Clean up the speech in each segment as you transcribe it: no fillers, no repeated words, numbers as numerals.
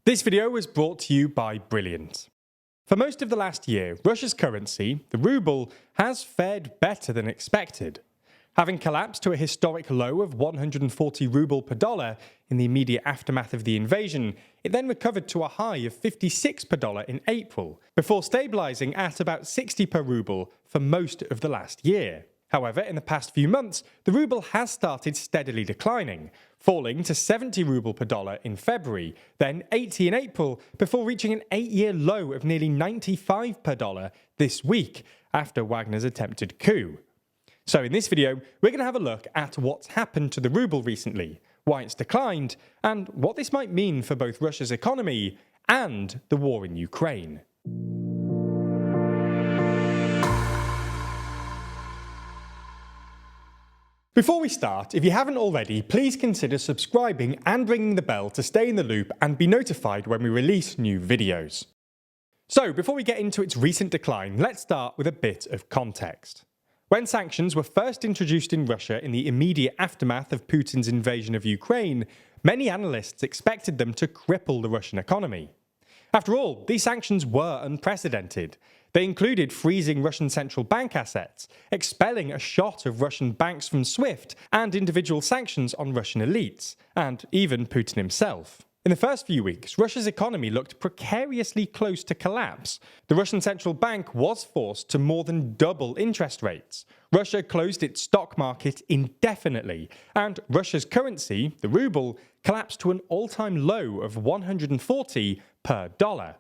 This video was brought to you by Brilliant. For most of the last year, Russia's currency, the ruble, has fared better than expected. Having collapsed to a historic low of 140 ruble per dollar in the immediate aftermath of the invasion, it then recovered to a high of 56 per dollar in April, before stabilising at about 60 per ruble for most of the last year. However, in the past few months, the ruble has started steadily declining, falling to 70 ruble per dollar in February, then 80 in April, before reaching an 8-year low of nearly 95 per dollar this week, after Wagner's attempted coup. So in this video, we're going to have a look at what's happened to the ruble recently, why it's declined, and what this might mean for both Russia's economy and the war in Ukraine. Before we start, if you haven't already, please consider subscribing and ringing the bell to stay in the loop and be notified when we release new videos. So, before we get into its recent decline, let's start with a bit of context. When sanctions were first introduced in Russia in the immediate aftermath of Putin's invasion of Ukraine, many analysts expected them to cripple the Russian economy. After all, these sanctions were unprecedented. They included freezing Russian central bank assets, expelling a shot of Russian banks from SWIFT, and individual sanctions on Russian elites, and even Putin himself. In the first few weeks, Russia's economy looked precariously close to collapse. The Russian central bank was forced to more than double interest rates. Russia closed its stock market indefinitely, and Russia's currency, the ruble, collapsed to an all-time low of 140 per dollar.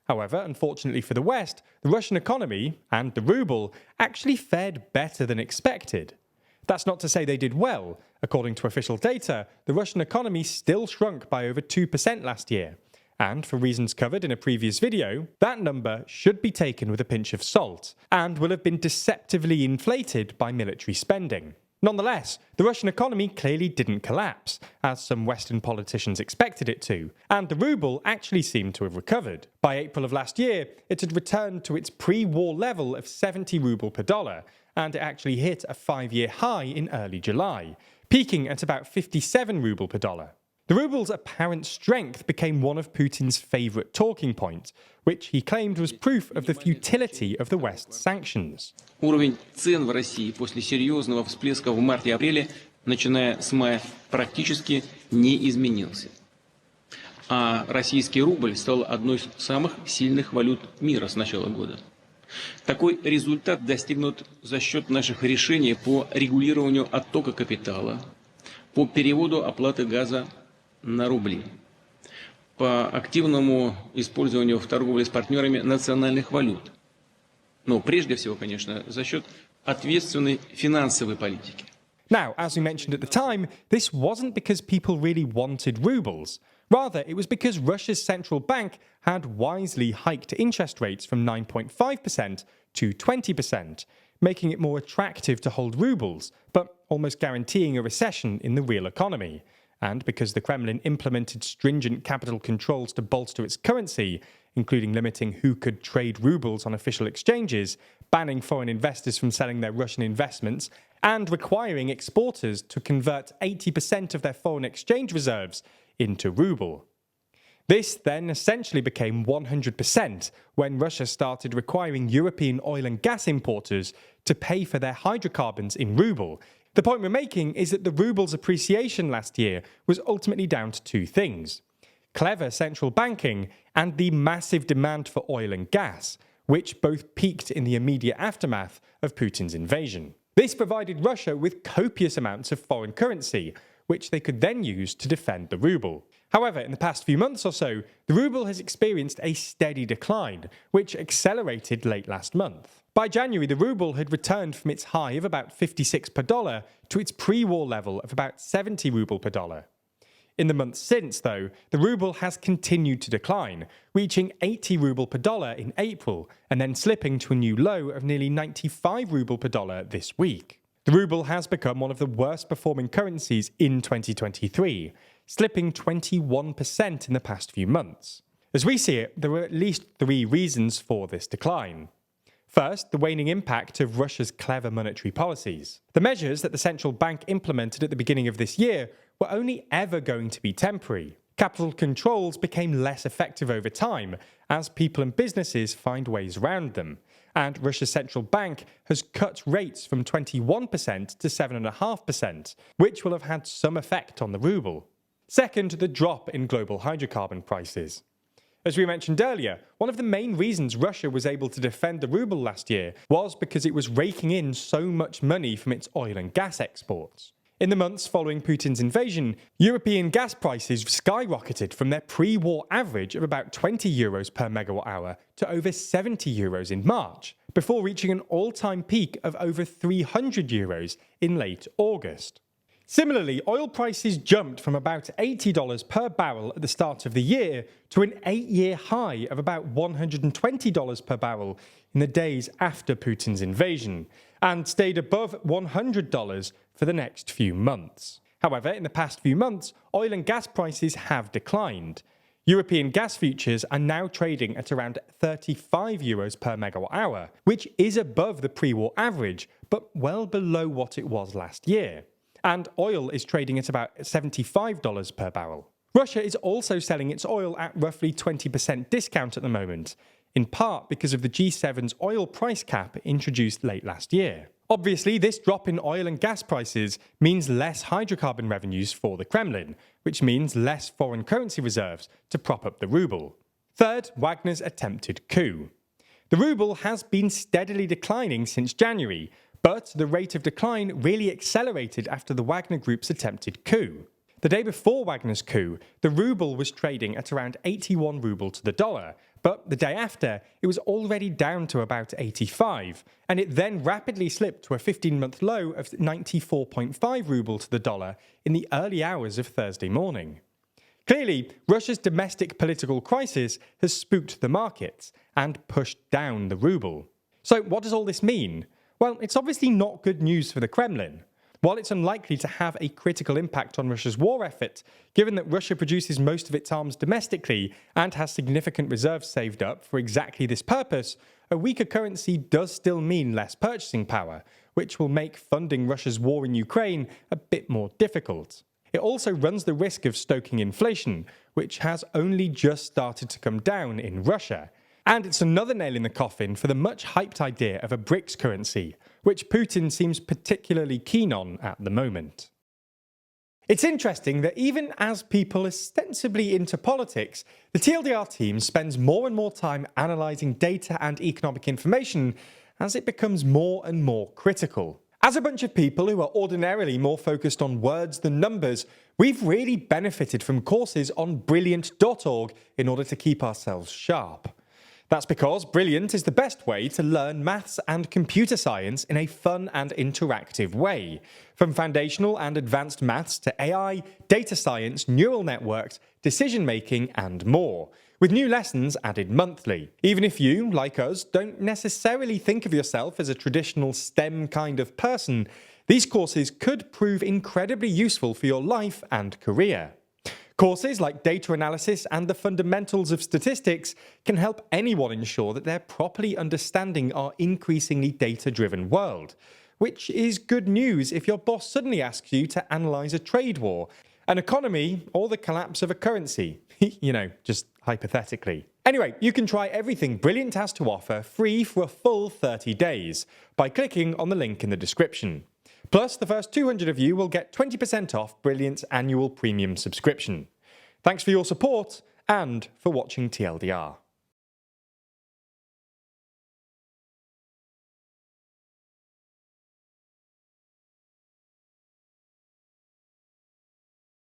However, unfortunately for the West, the Russian economy, and the ruble, actually fared better than expected. That's not to say they did well. According to official data, the Russian economy still shrunk by over 2% last year. And for reasons covered in a previous video, that number should be taken with a pinch of salt, and will have been deceptively inflated by military spending. Nonetheless, the Russian economy clearly didn't collapse, as some Western politicians expected it to, and the ruble actually seemed to have recovered. By April of last year, it had returned to its pre-war level of 70 ruble per dollar, and it actually hit a 5-year high in early July, peaking at about 57 ruble per dollar. The ruble's apparent strength became one of Putin's favourite talking points, which he claimed was proof of the futility of the West's sanctions. Уровень цен в России после серьезного всплеска в марте-апреле, начиная с мая, практически не изменился. А российский рубль стал одной из самых сильных валют мира с начала года. Такой результат достигнут за счет наших решений по регулированию оттока капитала, по переводу оплаты газа на рубли, по активному использованию в торговле с партнерами национальных валют. Но прежде всего, конечно, за счет ответственной финансовой политики. Now, as we mentioned at the time, this wasn't because people really wanted rubles. Rather, it was because Russia's central bank had wisely hiked interest rates from 9.5% to 20%, making it more attractive to hold rubles, but almost guaranteeing a recession in the real economy. And because the Kremlin implemented stringent capital controls to bolster its currency, including limiting who could trade rubles on official exchanges, banning foreign investors from selling their Russian investments, and requiring exporters to convert 80% of their foreign exchange reserves into ruble. This then essentially became 100% when Russia started requiring European oil and gas importers to pay for their hydrocarbons in ruble. The point we're making is that the ruble's appreciation last year was ultimately down to two things: clever central banking and the massive demand for oil and gas, which both peaked in the immediate aftermath of Putin's invasion. This provided Russia with copious amounts of foreign currency, which they could then use to defend the ruble. However, in the past few months or so, the ruble has experienced a steady decline, which accelerated late last month. By January, the ruble had returned from its high of about 56 per dollar to its pre-war level of about 70 ruble per dollar. In the months since, though, the ruble has continued to decline, reaching 80 ruble per dollar in April, and then slipping to a new low of nearly 95 ruble per dollar this week. The ruble has become one of the worst performing currencies in 2023, slipping 21% in the past few months. As we see it, there are at least 3 reasons for this decline. First, the waning impact of Russia's clever monetary policies. The measures that the central bank implemented at the beginning of this year were only ever going to be temporary. Capital controls became less effective over time as people and businesses find ways around them, and Russia's central bank has cut rates from 21% to 7.5%, which will have had some effect on the ruble. Second, the drop in global hydrocarbon prices. As we mentioned earlier, one of the main reasons Russia was able to defend the ruble last year was because it was raking in so much money from its oil and gas exports. In the months following Putin's invasion, European gas prices skyrocketed from their pre-war average of about €20 per megawatt hour to over €70 in March, before reaching an all-time peak of over €300 in late August. Similarly, oil prices jumped from about $80 per barrel at the start of the year to an 8-year high of about $120 per barrel in the days after Putin's invasion, and stayed above $100 for the next few months. However, in the past few months, oil and gas prices have declined. European gas futures are now trading at around €35 per megawatt hour, which is above the pre-war average, but well below what it was last year. And oil is trading at about $75 per barrel. Russia is also selling its oil at roughly 20% discount at the moment, in part because of the G7's oil price cap introduced late last year. Obviously, this drop in oil and gas prices means less hydrocarbon revenues for the Kremlin, which means less foreign currency reserves to prop up the ruble. Third, Wagner's attempted coup. The ruble has been steadily declining since January, but the rate of decline really accelerated after the Wagner Group's attempted coup. The day before Wagner's coup, the ruble was trading at around 81 ruble to the dollar, but the day after, it was already down to about 85, and it then rapidly slipped to a 15-month low of 94.5 ruble to the dollar in the early hours of Thursday morning. Clearly, Russia's domestic political crisis has spooked the markets and pushed down the ruble. So what does all this mean? Well, it's obviously not good news for the Kremlin. While it's unlikely to have a critical impact on Russia's war effort, given that Russia produces most of its arms domestically and has significant reserves saved up for exactly this purpose, a weaker currency does still mean less purchasing power, which will make funding Russia's war in Ukraine a bit more difficult. It also runs the risk of stoking inflation, which has only just started to come down in Russia. And it's another nail in the coffin for the much hyped idea of a BRICS currency, which Putin seems particularly keen on at the moment. It's interesting that even as people ostensibly into politics, the TLDR team spends more and more time analysing data and economic information as it becomes more and more critical. As a bunch of people who are ordinarily more focused on words than numbers, we've really benefited from courses on brilliant.org in order to keep ourselves sharp. That's because Brilliant is the best way to learn maths and computer science in a fun and interactive way. From foundational and advanced maths to AI, data science, neural networks, decision making, and more, with new lessons added monthly. Even if you, like us, don't necessarily think of yourself as a traditional STEM kind of person, these courses could prove incredibly useful for your life and career. Courses like data analysis and the fundamentals of statistics can help anyone ensure that they're properly understanding our increasingly data-driven world, which is good news if your boss suddenly asks you to analyse a trade war, an economy, or the collapse of a currency. Just hypothetically. Anyway, you can try everything Brilliant has to offer free for a full 30 days by clicking on the link in the description. Plus, the first 200 of you will get 20% off Brilliant's annual premium subscription. Thanks for your support and for watching TLDR.